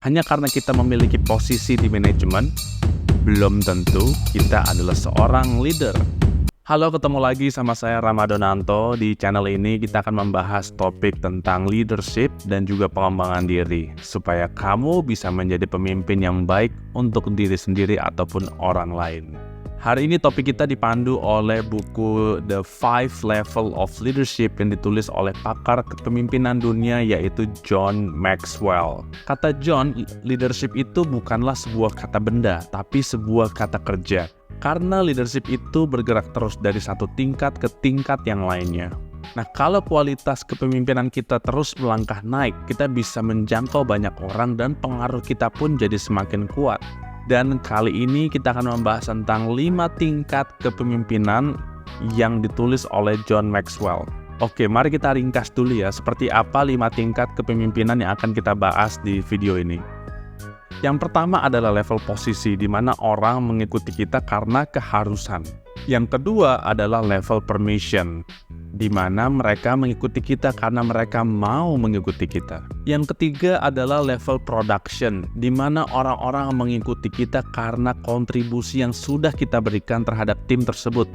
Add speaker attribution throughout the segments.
Speaker 1: Hanya karena kita memiliki posisi di manajemen, belum tentu kita adalah seorang leader. Halo, ketemu lagi sama saya Ramadonanto. Di channel ini kita akan membahas topik tentang leadership dan juga pengembangan diri, supaya kamu bisa menjadi pemimpin yang baik untuk diri sendiri ataupun orang lain. Hari ini topik kita dipandu oleh buku The 5 Level of Leadership yang ditulis oleh pakar kepemimpinan dunia yaitu John Maxwell. Kata John, leadership itu bukanlah sebuah kata benda, tapi sebuah kata kerja. Karena leadership itu bergerak terus dari satu tingkat ke tingkat yang lainnya. Nah, kalau kualitas kepemimpinan kita terus melangkah naik, kita bisa menjangkau banyak orang dan pengaruh kita pun jadi semakin kuat. Dan kali ini kita akan membahas tentang 5 tingkat kepemimpinan yang ditulis oleh John Maxwell. Oke, mari kita ringkas dulu ya, seperti apa 5 tingkat kepemimpinan yang akan kita bahas di video ini. Yang pertama adalah level posisi, di mana orang mengikuti kita karena keharusan. Yang kedua adalah level permission, di mana mereka mengikuti kita karena mereka mau mengikuti kita. Yang ketiga adalah level production, di mana orang-orang mengikuti kita karena kontribusi yang sudah kita berikan terhadap tim tersebut.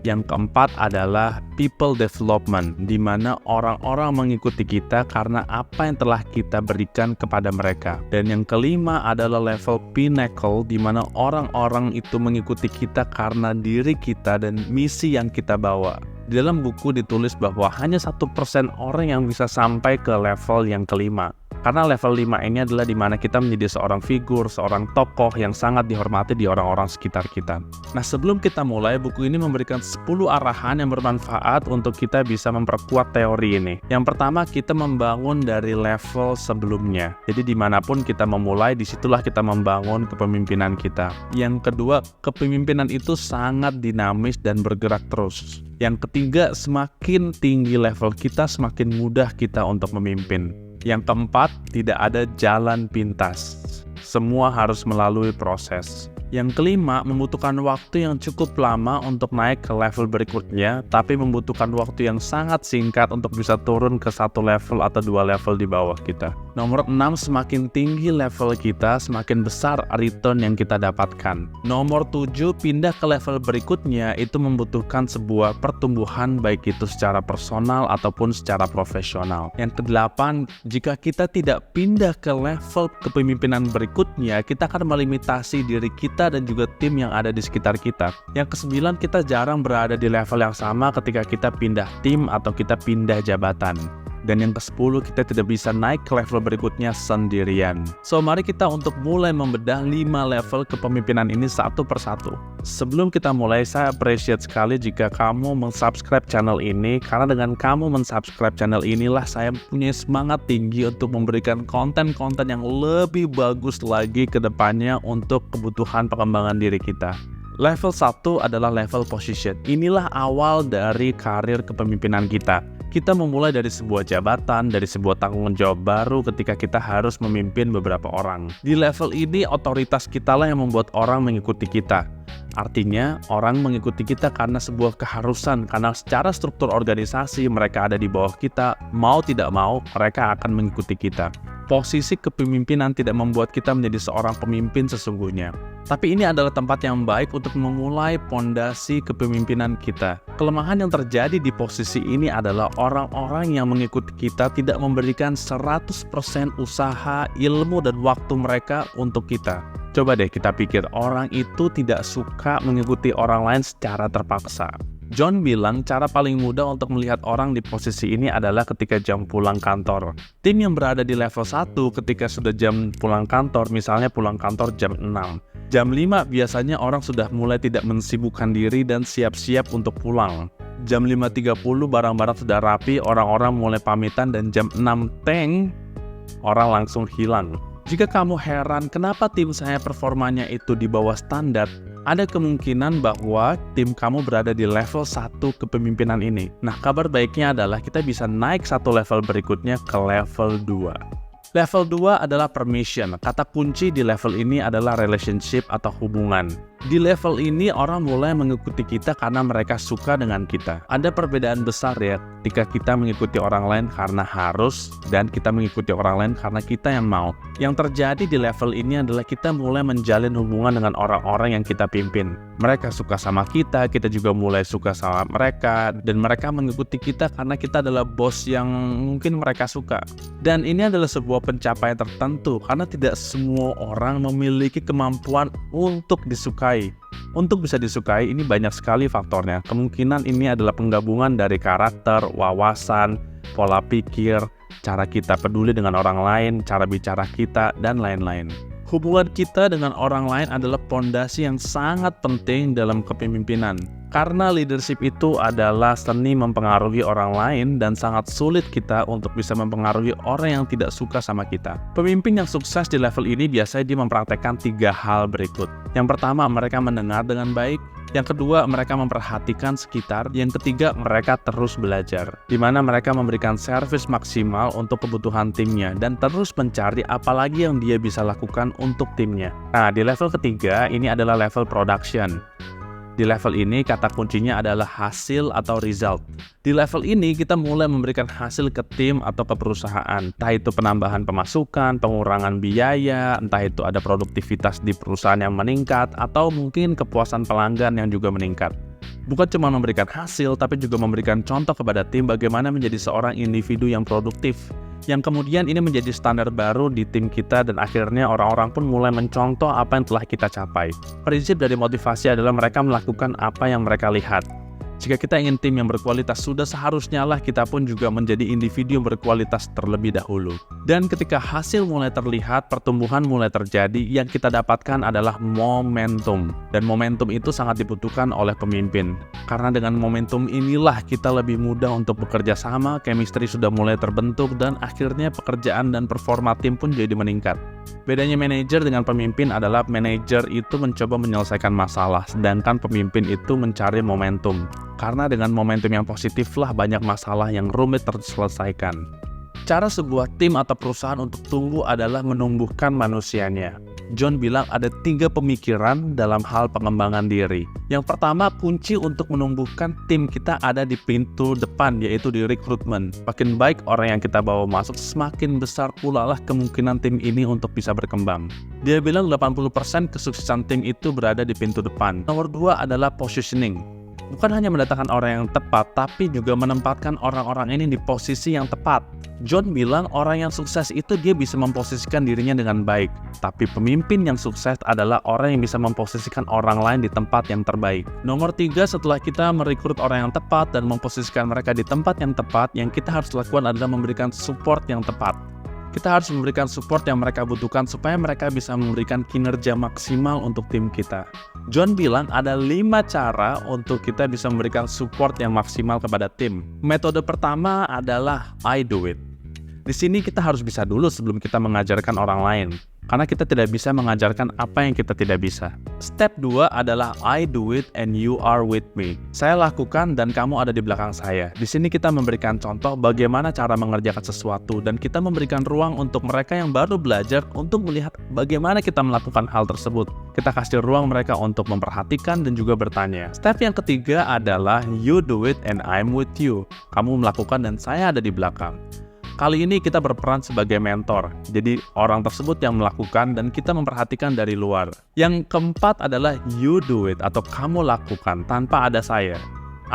Speaker 1: Yang keempat adalah people development, di mana orang-orang mengikuti kita karena apa yang telah kita berikan kepada mereka. Dan yang kelima adalah level pinnacle, di mana orang-orang itu mengikuti kita karena diri kita dan misi yang kita bawa. Di dalam buku ditulis bahwa hanya 1% orang yang bisa sampai ke level yang kelima. Karena level 5 ini adalah di mana kita menjadi seorang figur, seorang tokoh yang sangat dihormati di orang-orang sekitar kita. Nah, sebelum kita mulai, buku ini memberikan 10 arahan yang bermanfaat untuk kita bisa memperkuat teori ini. Yang pertama, kita membangun dari level sebelumnya. Jadi dimanapun kita memulai, disitulah kita membangun kepemimpinan kita. Yang kedua, kepemimpinan itu sangat dinamis dan bergerak terus. Yang ketiga, semakin tinggi level kita, semakin mudah kita untuk memimpin. Yang keempat, tidak ada jalan pintas. Semua harus melalui proses. Yang kelima, membutuhkan waktu yang cukup lama untuk naik ke level berikutnya, tapi membutuhkan waktu yang sangat singkat untuk bisa turun ke 1 level atau 2 level di bawah kita. Nomor 6, semakin tinggi level kita, semakin besar return yang kita dapatkan. Nomor 7, pindah ke level berikutnya itu membutuhkan sebuah pertumbuhan baik itu secara personal ataupun secara profesional. Yang ke-8, jika kita tidak pindah ke level kepemimpinan berikutnya, kita akan melimitasi diri kita dan juga tim yang ada di sekitar kita. Yang ke-9, kita jarang berada di level yang sama ketika kita pindah tim atau kita pindah jabatan. Dan yang ke-10, kita tidak bisa naik ke level berikutnya sendirian. So, mari kita untuk mulai membedah 5 level kepemimpinan ini satu persatu. Sebelum kita mulai, saya appreciate sekali jika kamu mensubscribe channel ini, karena dengan kamu mensubscribe channel inilah saya punya semangat tinggi untuk memberikan konten-konten yang lebih bagus lagi ke depannya untuk kebutuhan pengembangan diri kita. Level 1 adalah level position. Inilah awal dari karir kepemimpinan kita. Kita memulai dari sebuah jabatan, dari sebuah tanggung jawab baru ketika kita harus memimpin beberapa orang. Di level ini, otoritas kita lah yang membuat orang mengikuti kita. Artinya, orang mengikuti kita karena sebuah keharusan, karena secara struktur organisasi mereka ada di bawah kita, mau tidak mau, mereka akan mengikuti kita. Posisi kepemimpinan tidak membuat kita menjadi seorang pemimpin sesungguhnya. Tapi ini adalah tempat yang baik untuk memulai pondasi kepemimpinan kita. Kelemahan yang terjadi di posisi ini adalah orang-orang yang mengikuti kita tidak memberikan 100% usaha, ilmu, dan waktu mereka untuk kita. Coba deh kita pikir, orang itu tidak suka mengikuti orang lain secara terpaksa. John bilang cara paling mudah untuk melihat orang di posisi ini adalah ketika jam pulang kantor. Tim yang berada di level 1 ketika sudah jam pulang kantor, misalnya pulang kantor jam 6. Jam 5 biasanya orang sudah mulai tidak mensibukkan diri dan siap-siap untuk pulang. Jam 5.30 barang-barang sudah rapi, orang-orang mulai pamitan, dan jam 6 teng, orang langsung hilang. Jika kamu heran kenapa tim saya performanya itu di bawah standar, ada kemungkinan bahwa tim kamu berada di level 1 kepemimpinan ini. Nah, kabar baiknya adalah kita bisa naik 1 level berikutnya ke level 2. Level 2 adalah permission. Kata kunci di level ini adalah relationship atau hubungan. Di level ini orang mulai mengikuti kita karena mereka suka dengan kita. Ada perbedaan besar ya ketika kita mengikuti orang lain karena harus dan kita mengikuti orang lain karena kita yang mau. Yang terjadi di level ini adalah kita mulai menjalin hubungan dengan orang-orang yang kita pimpin. Mereka suka sama kita juga mulai suka sama mereka, dan mereka mengikuti kita karena kita adalah bos yang mungkin mereka suka. Dan ini adalah sebuah pencapaian tertentu karena tidak semua orang memiliki kemampuan untuk disukai. Untuk bisa disukai ini banyak sekali faktornya. Kemungkinan ini adalah penggabungan dari karakter, wawasan, pola pikir, cara kita peduli dengan orang lain, cara bicara kita, dan lain-lain. Hubungan kita dengan orang lain adalah pondasi yang sangat penting dalam kepemimpinan. Karena leadership itu adalah seni mempengaruhi orang lain dan sangat sulit kita untuk bisa mempengaruhi orang yang tidak suka sama kita. Pemimpin yang sukses di level ini biasanya dia mempraktekkan 3 hal berikut. Yang pertama, mereka mendengar dengan baik. Yang kedua, mereka memperhatikan sekitar. Yang ketiga, mereka terus belajar, di mana mereka memberikan servis maksimal untuk kebutuhan timnya dan terus mencari apa lagi yang dia bisa lakukan untuk timnya. Nah, di level ketiga, ini adalah level production. Di level ini kata kuncinya adalah hasil atau result. Di level ini kita mulai memberikan hasil ke tim atau ke perusahaan. Entah itu penambahan pemasukan, pengurangan biaya, entah itu ada produktivitas di perusahaan yang meningkat, atau mungkin kepuasan pelanggan yang juga meningkat. Bukan cuma memberikan hasil, tapi juga memberikan contoh kepada tim bagaimana menjadi seorang individu yang produktif. Yang kemudian ini menjadi standar baru di tim kita dan akhirnya orang-orang pun mulai mencontoh apa yang telah kita capai. Prinsip dari motivasi adalah mereka melakukan apa yang mereka lihat. Jika kita ingin tim yang berkualitas, sudah seharusnya lah kita pun juga menjadi individu yang berkualitas terlebih dahulu. Dan ketika hasil mulai terlihat, pertumbuhan mulai terjadi, yang kita dapatkan adalah momentum. Dan momentum itu sangat dibutuhkan oleh pemimpin. Karena dengan momentum inilah kita lebih mudah untuk bekerja sama, chemistry sudah mulai terbentuk, dan akhirnya pekerjaan dan performa tim pun jadi meningkat. Bedanya manajer dengan pemimpin adalah manajer itu mencoba menyelesaikan masalah, sedangkan pemimpin itu mencari momentum. Karena dengan momentum yang positiflah banyak masalah yang rumit terselesaikan. Cara sebuah tim atau perusahaan untuk tumbuh adalah menumbuhkan manusianya. John bilang ada 3 pemikiran dalam hal pengembangan diri. Yang pertama, kunci untuk menumbuhkan tim kita ada di pintu depan, yaitu di rekrutmen. Makin baik orang yang kita bawa masuk, semakin besar pula lah kemungkinan tim ini untuk bisa berkembang. Dia bilang 80% kesuksesan tim itu berada di pintu depan. Nomor 2 adalah positioning. Bukan hanya mendatangkan orang yang tepat, tapi juga menempatkan orang-orang ini di posisi yang tepat. John bilang orang yang sukses itu dia bisa memposisikan dirinya dengan baik. Tapi pemimpin yang sukses adalah orang yang bisa memposisikan orang lain di tempat yang terbaik. Nomor 3, setelah kita merekrut orang yang tepat dan memposisikan mereka di tempat yang tepat, yang kita harus lakukan adalah memberikan support yang tepat. Kita harus memberikan support yang mereka butuhkan supaya mereka bisa memberikan kinerja maksimal untuk tim kita. John bilang ada 5 cara untuk kita bisa memberikan support yang maksimal kepada tim. Metode pertama adalah I do it. Di sini kita harus bisa dulu sebelum kita mengajarkan orang lain. Karena kita tidak bisa mengajarkan apa yang kita tidak bisa. Step 2 adalah I do it and you are with me. Saya lakukan dan kamu ada di belakang saya. Di sini kita memberikan contoh bagaimana cara mengerjakan sesuatu dan kita memberikan ruang untuk mereka yang baru belajar untuk melihat bagaimana kita melakukan hal tersebut. Kita kasih ruang mereka untuk memperhatikan dan juga bertanya. Step yang ketiga adalah you do it and I'm with you. Kamu melakukan dan saya ada di belakang. Kali ini kita berperan sebagai mentor, jadi orang tersebut yang melakukan dan kita memperhatikan dari luar. Yang keempat adalah you do it atau kamu lakukan tanpa ada saya.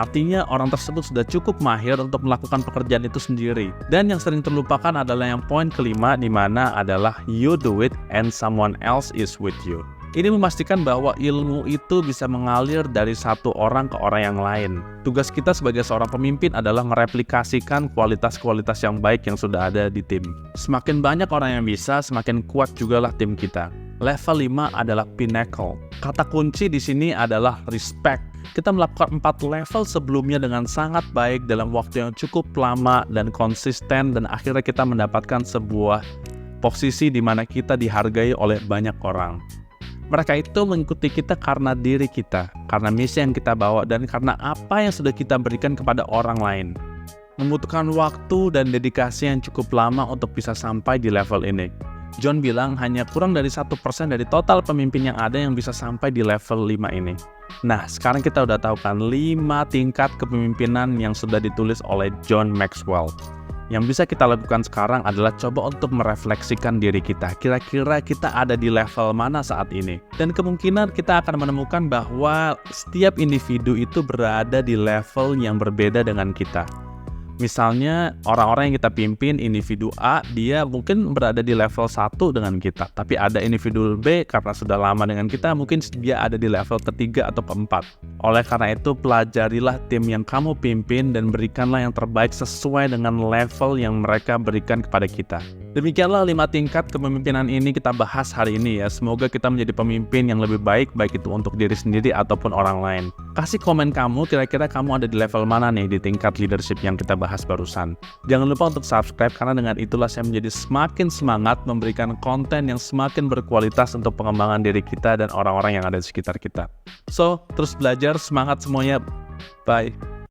Speaker 1: Artinya orang tersebut sudah cukup mahir untuk melakukan pekerjaan itu sendiri. Dan yang sering terlupakan adalah yang poin kelima, di mana adalah you do it and someone else is with you. Ini memastikan bahwa ilmu itu bisa mengalir dari satu orang ke orang yang lain. Tugas kita sebagai seorang pemimpin adalah mereplikasikan kualitas-kualitas yang baik yang sudah ada di tim. Semakin banyak orang yang bisa, semakin kuat jugalah tim kita. Level 5 adalah pinnacle. Kata kunci di sini adalah respect. Kita melakukan 4 level sebelumnya dengan sangat baik dalam waktu yang cukup lama dan konsisten, dan akhirnya kita mendapatkan sebuah posisi di mana kita dihargai oleh banyak orang. Mereka itu mengikuti kita karena diri kita, karena misi yang kita bawa, dan karena apa yang sudah kita berikan kepada orang lain. Membutuhkan waktu dan dedikasi yang cukup lama untuk bisa sampai di level ini. John bilang hanya kurang dari 1% dari total pemimpin yang ada yang bisa sampai di level 5 ini. Nah, sekarang kita udah tahu kan 5 tingkat kepemimpinan yang sudah ditulis oleh John Maxwell. Yang bisa kita lakukan sekarang adalah coba untuk merefleksikan diri kita. Kira-kira kita ada di level mana saat ini? Dan kemungkinan kita akan menemukan bahwa setiap individu itu berada di level yang berbeda dengan kita. Misalnya orang-orang yang kita pimpin, individu A, dia mungkin berada di level 1 dengan kita. Tapi ada individu B, karena sudah lama dengan kita, mungkin dia ada di level ketiga atau keempat. Oleh karena itu, pelajarilah tim yang kamu pimpin dan berikanlah yang terbaik sesuai dengan level yang mereka berikan kepada kita. Demikianlah 5 tingkat kepemimpinan ini kita bahas hari ini ya. Semoga kita menjadi pemimpin yang lebih baik itu untuk diri sendiri ataupun orang lain. Kasih komen kamu, kira-kira kamu ada di level mana nih di tingkat leadership yang kita bahas barusan. Jangan lupa untuk subscribe, karena dengan itulah saya menjadi semakin semangat memberikan konten yang semakin berkualitas untuk pengembangan diri kita dan orang-orang yang ada di sekitar kita. So, terus belajar, semangat semuanya. Bye.